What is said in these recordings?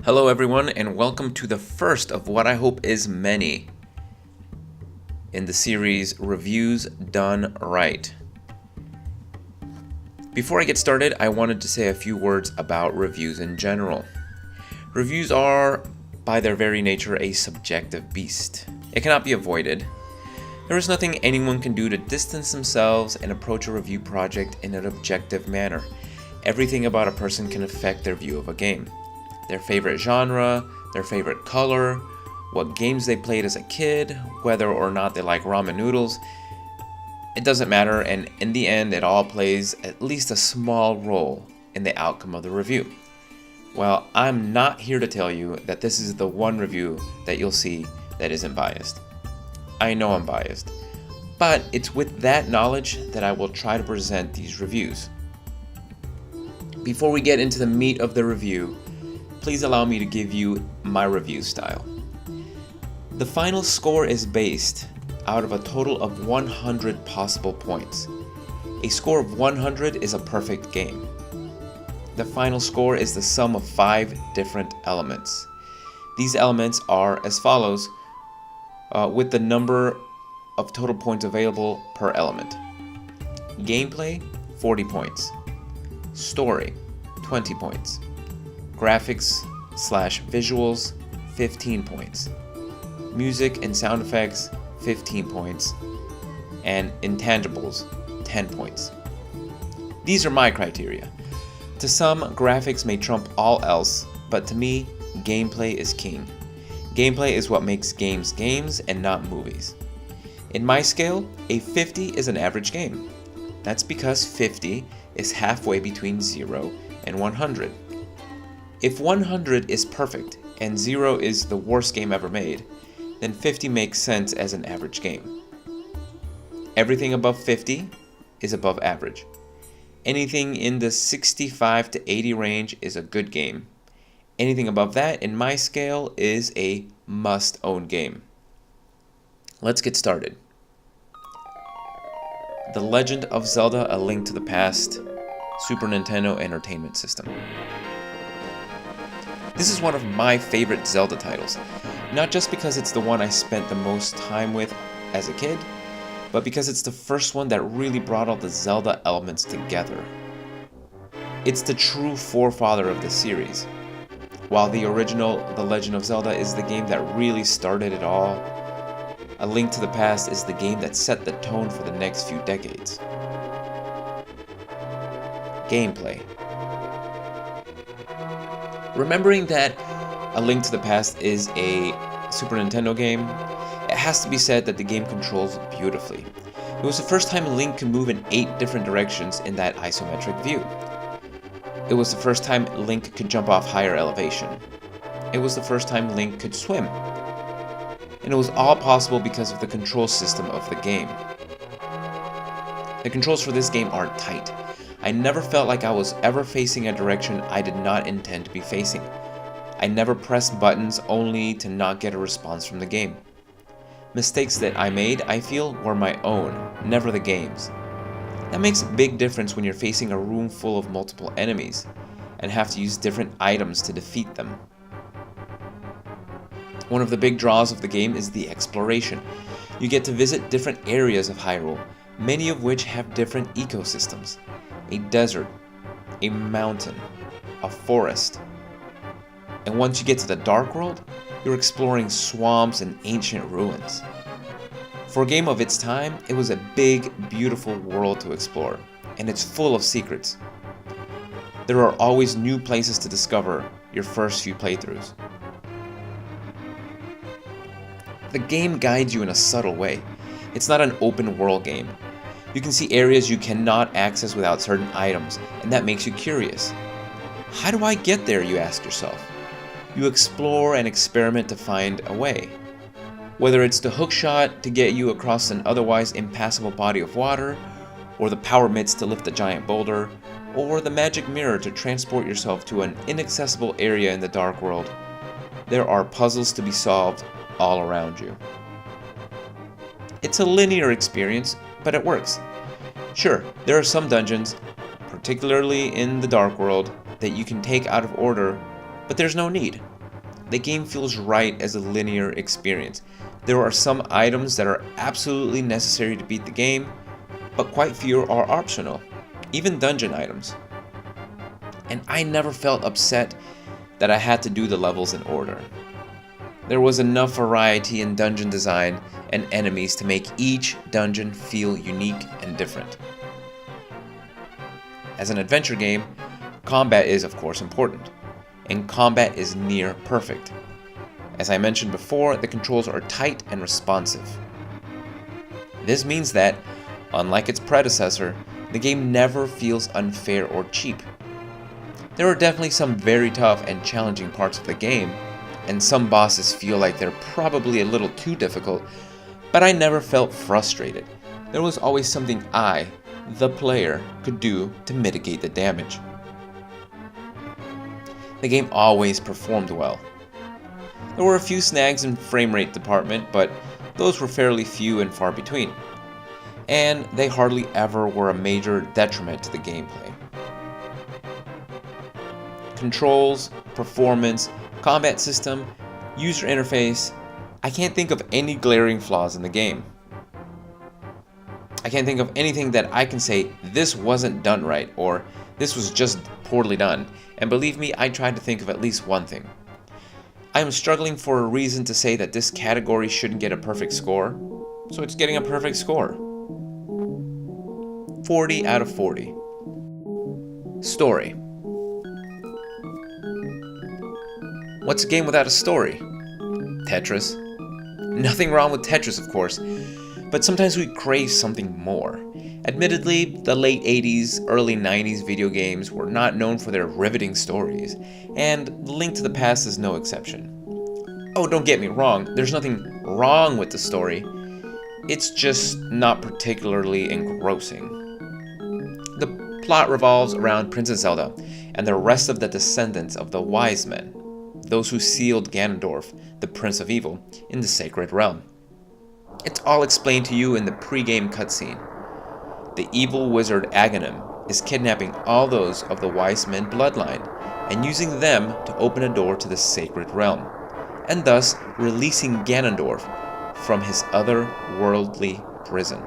Hello everyone, and welcome to the first of what I hope is many in the series Reviews Done Right. Before I get started, I wanted to say a few words about reviews in general. Reviews are, by their very nature, a subjective beast. It cannot be avoided. There is nothing anyone can do to distance themselves and approach a review project in an objective manner. Everything about a person can affect their view of a game. Their favorite genre, their favorite color, what games they played as a kid, whether or not they like ramen noodles. It doesn't matter, and in the end, it all plays at least a small role in the outcome of the review. Well, I'm not here to tell you that this is the one review that you'll see that isn't biased. I know I'm biased, but it's with that knowledge that I will try to present these reviews. Before we get into the meat of the review, please allow me to give you my review style. The final score is based out of a total of 100 possible points. A score of 100 is a perfect game. The final score is the sum of 5 different elements. These elements are as follows, with the number of total points available per element. Gameplay, 40 points. Story, 20 points. Graphics/visuals, 15 points. Music and sound effects, 15 points. And intangibles, 10 points. These are my criteria. To some, graphics may trump all else, but to me, gameplay is king. Gameplay is what makes games games and not movies. In my scale, a 50 is an average game. That's because 50 is halfway between 0 and 100. If 100 is perfect and 0 is the worst game ever made, then 50 makes sense as an average game. Everything above 50 is above average. Anything in the 65 to 80 range is a good game. Anything above that in my scale is a must-own game. Let's get started. The Legend of Zelda: A Link to the Past, Super Nintendo Entertainment System. This is one of my favorite Zelda titles, not just because it's the one I spent the most time with as a kid, but because it's the first one that really brought all the Zelda elements together. It's the true forefather of the series. While the original The Legend of Zelda is the game that really started it all, A Link to the Past is the game that set the tone for the next few decades. Gameplay. Remembering that A Link to the Past is a Super Nintendo game, it has to be said that the game controls beautifully. It was the first time Link could move in 8 different directions in that isometric view. It was the first time Link could jump off higher elevation. It was the first time Link could swim. And it was all possible because of the control system of the game. The controls for this game are tight. I never felt like I was ever facing a direction I did not intend to be facing. I never pressed buttons only to not get a response from the game. Mistakes that I made, I feel, were my own, never the game's. That makes a big difference when you're facing a room full of multiple enemies and have to use different items to defeat them. One of the big draws of the game is the exploration. You get to visit different areas of Hyrule, many of which have different ecosystems. A desert, a mountain, a forest. And once you get to the Dark World, you're exploring swamps and ancient ruins. For a game of its time, it was a big, beautiful world to explore, and it's full of secrets. There are always new places to discover your first few playthroughs. The game guides you in a subtle way. It's not an open world game. You can see areas you cannot access without certain items, and that makes you curious. How do I get there, you ask yourself? You explore and experiment to find a way. Whether it's the hookshot to get you across an otherwise impassable body of water, or the power mitts to lift a giant boulder, or the magic mirror to transport yourself to an inaccessible area in the Dark World, there are puzzles to be solved all around you. It's a linear experience, but it works. Sure, there are some dungeons, particularly in the Dark World, that you can take out of order But there's no need. The game feels right as a linear experience. There are some items that are absolutely necessary to beat the game, but quite few are optional, even dungeon items. And I never felt upset that I had to do the levels in order. There was enough variety in dungeon design and enemies to make each dungeon feel unique and different. As an adventure game, combat is of course important, and combat is near perfect. As I mentioned before, the controls are tight and responsive. This means that, unlike its predecessor, the game never feels unfair or cheap. There are definitely some very tough and challenging parts of the game, and some bosses feel like they're probably a little too difficult, but I never felt frustrated. There was always something I, the player, could do to mitigate the damage. The game always performed well. There were a few snags in frame rate department, but those were fairly few and far between, and they hardly ever were a major detriment to the gameplay. Controls, performance, combat system, user interface, I can't think of any glaring flaws in the game. I can't think of anything that I can say this wasn't done right or this was just poorly done, and believe me, I tried to think of at least one thing. I am struggling for a reason to say that this category shouldn't get a perfect score, so it's getting a perfect score. 40 out of 40. Story. What's a game without a story? Tetris. Nothing wrong with Tetris, of course, but sometimes we crave something more. Admittedly, the late 80s, early 90s video games were not known for their riveting stories, and Link to the Past is no exception. Oh, don't get me wrong, there's nothing wrong with the story, it's just not particularly engrossing. The plot revolves around Princess Zelda and the rest of the descendants of the Wise Men, those who sealed Ganondorf, the Prince of Evil, in the Sacred Realm. It's all explained to you in the pre-game cutscene. The evil wizard Aghanim is kidnapping all those of the Wise Men bloodline and using them to open a door to the Sacred Realm, and thus releasing Ganondorf from his otherworldly prison.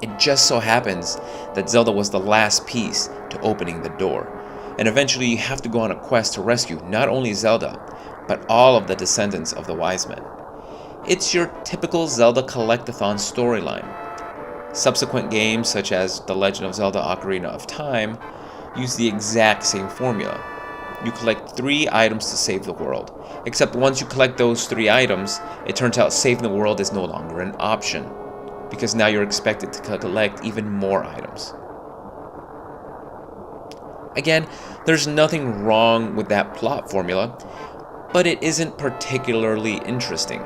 It just so happens that Zelda was the last piece to opening the door, and eventually you have to go on a quest to rescue not only Zelda, but all of the descendants of the Wise Men. It's your typical Zelda collectathon storyline. Subsequent games such as The Legend of Zelda Ocarina of Time use the exact same formula. You collect 3 items to save the world, except once you collect those 3 items, it turns out saving the world is no longer an option, because now you're expected to collect even more items. Again, there's nothing wrong with that plot formula, but it isn't particularly interesting.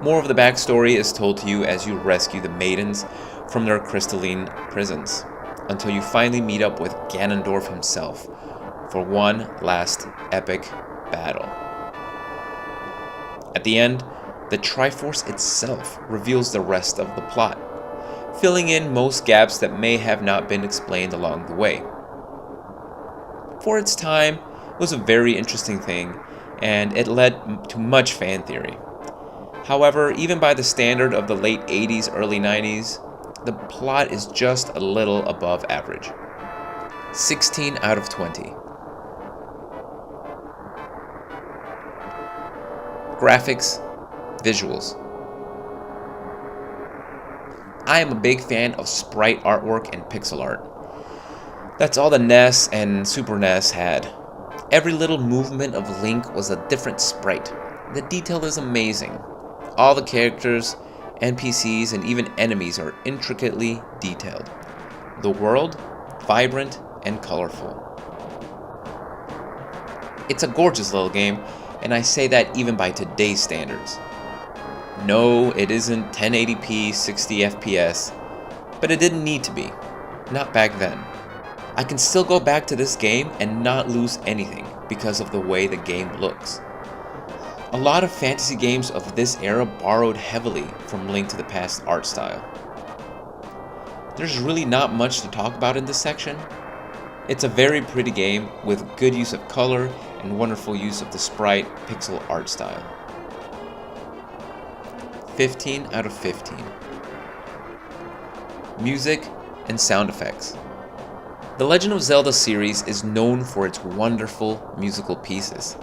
More of the backstory is told to you as you rescue the maidens from their crystalline prisons, until you finally meet up with Ganondorf himself for one last epic battle. At the end, the Triforce itself reveals the rest of the plot, filling in most gaps that may have not been explained along the way. For its time, it was a very interesting thing, and it led to much fan theory. However, even by the standard of the late 80s, early 90s, the plot is just a little above average. 16 out of 20. Graphics, visuals. I am a big fan of sprite artwork and pixel art. That's all the NES and Super NES had. Every little movement of Link was a different sprite. The detail is amazing. All the characters, NPCs, and even enemies are intricately detailed. The world, vibrant and colorful. It's a gorgeous little game, and I say that even by today's standards. No, it isn't 1080p 60 FPS, but it didn't need to be. Not back then. I can still go back to this game and not lose anything because of the way the game looks. A lot of fantasy games of this era borrowed heavily from Link to the Past art style. There's really not much to talk about in this section. It's a very pretty game with good use of color and wonderful use of the sprite pixel art style. 15 out of 15. Music and sound effects. The Legend of Zelda series is known for its wonderful musical pieces,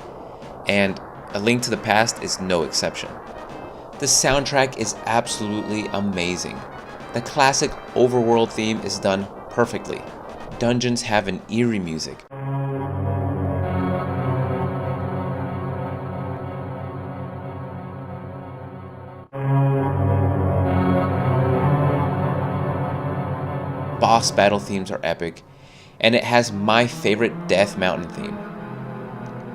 and A Link to the Past is no exception. The soundtrack is absolutely amazing. The classic overworld theme is done perfectly. Dungeons have an eerie music. Boss battle themes are epic, and it has my favorite Death Mountain theme.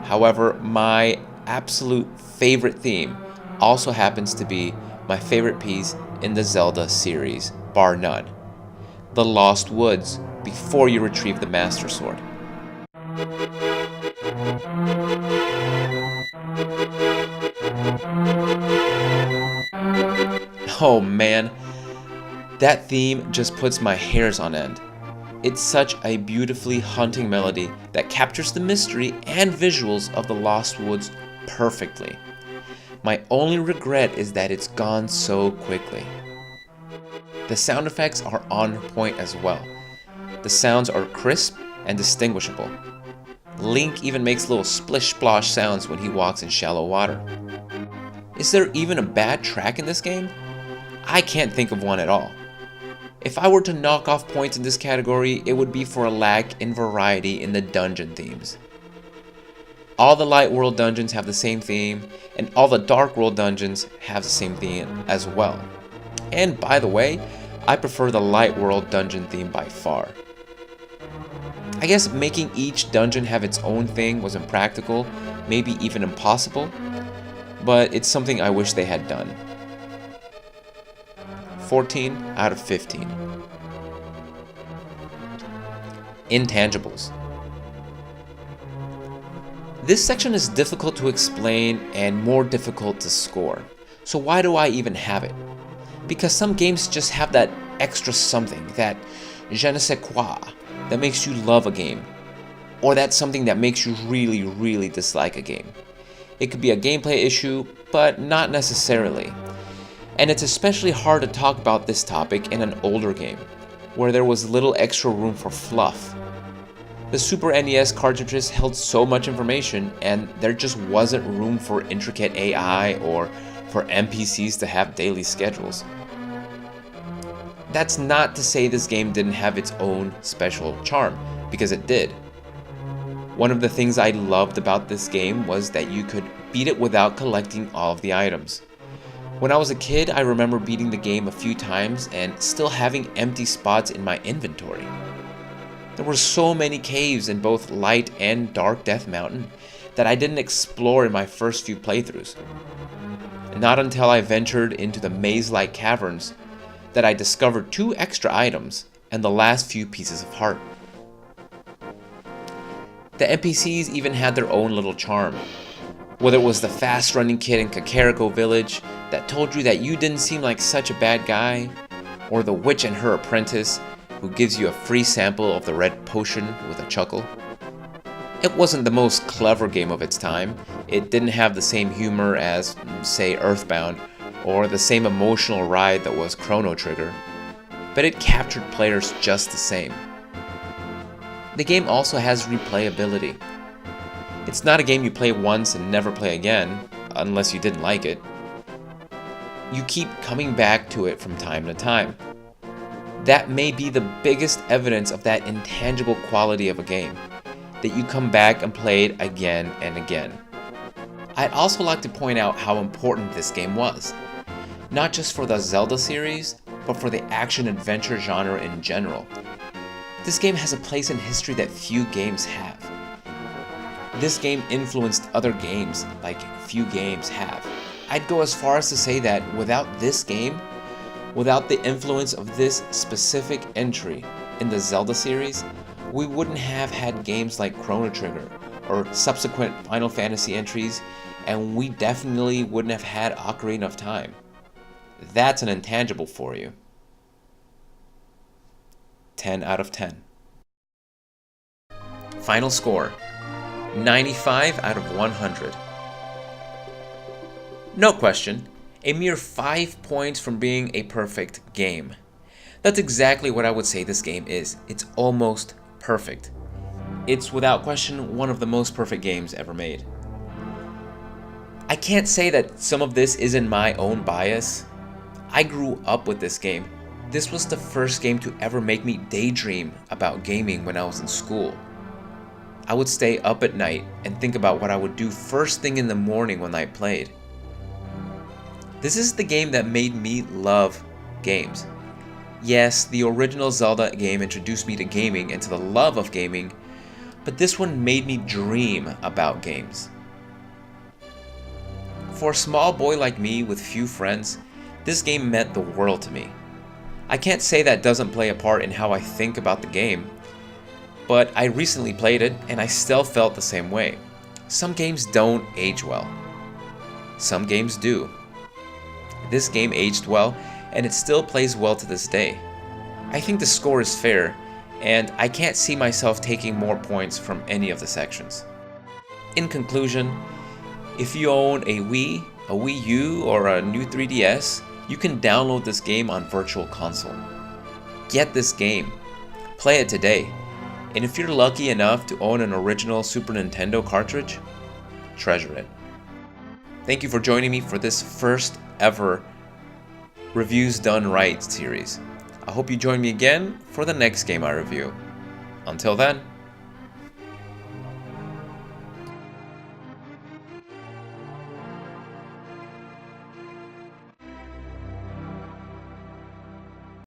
However, my absolute favorite theme also happens to be my favorite piece in the Zelda series, bar none. The Lost Woods, before you retrieve the Master Sword. Oh man, that theme just puts my hairs on end. It's such a beautifully haunting melody that captures the mystery and visuals of the Lost Woods perfectly. My only regret is that it's gone so quickly. The sound effects are on point as well. The sounds are crisp and distinguishable. Link even makes little splish-splosh sounds when he walks in shallow water. Is there even a bad track in this game? I can't think of one at all. If I were to knock off points in this category, it would be for a lack in variety in the dungeon themes. All the Light World dungeons have the same theme, and all the Dark World dungeons have the same theme as well. And by the way, I prefer the Light World dungeon theme by far. I guess making each dungeon have its own thing was impractical, maybe even impossible, but it's something I wish they had done. 14 out of 15. Intangibles. This section is difficult to explain and more difficult to score. So why do I even have it? Because some games just have that extra something, that je ne sais quoi, that makes you love a game. Or that's something that makes you really, really dislike a game. It could be a gameplay issue, but not necessarily. And it's especially hard to talk about this topic in an older game, where there was little extra room for fluff. The Super NES cartridges held so much information, and there just wasn't room for intricate AI or for NPCs to have daily schedules. That's not to say this game didn't have its own special charm, because it did. One of the things I loved about this game was that you could beat it without collecting all of the items. When I was a kid, I remember beating the game a few times and still having empty spots in my inventory. There were so many caves in both Light and Dark Death Mountain that I didn't explore in my first few playthroughs. Not until I ventured into the maze-like caverns that I discovered 2 extra items and the last few pieces of heart. The NPCs even had their own little charm. Whether it was the fast-running kid in Kakariko Village that told you that you didn't seem like such a bad guy, or the witch and her apprentice who gives you a free sample of the red potion with a chuckle. It wasn't the most clever game of its time. It didn't have the same humor as, say, Earthbound, or the same emotional ride that was Chrono Trigger, but it captured players just the same. The game also has replayability. It's not a game you play once and never play again, unless you didn't like it. You keep coming back to it from time to time. That may be the biggest evidence of that intangible quality of a game, that you come back and play it again and again. I'd also like to point out how important this game was, not just for the Zelda series, but for the action-adventure genre in general. This game has a place in history that few games have. This game influenced other games like few games have. I'd go as far as to say that without this game, without the influence of this specific entry in the Zelda series, we wouldn't have had games like Chrono Trigger or subsequent Final Fantasy entries, and we definitely wouldn't have had Ocarina of Time. That's an intangible for you. 10 out of 10. Final score, 95 out of 100. No question, a mere 5 points from being a perfect game. That's exactly what I would say this game is. It's almost perfect. It's without question one of the most perfect games ever made. I can't say that some of this isn't my own bias. I grew up with this game. This was the first game to ever make me daydream about gaming when I was in school. I would stay up at night and think about what I would do first thing in the morning when I played. This is the game that made me love games. Yes, the original Zelda game introduced me to gaming and to the love of gaming, but this one made me dream about games. For a small boy like me with few friends, this game meant the world to me. I can't say that doesn't play a part in how I think about the game, but I recently played it and I still felt the same way. Some games don't age well. Some games do. This game aged well, and it still plays well to this day. I think the score is fair, and I can't see myself taking more points from any of the sections. In conclusion, if you own a Wii U, or a new 3DS, you can download this game on Virtual Console. Get this game. Play it today. And if you're lucky enough to own an original Super Nintendo cartridge, treasure it. Thank you for joining me for this first ever Reviews Done Right series. I hope you join me again for the next game I review. Until then,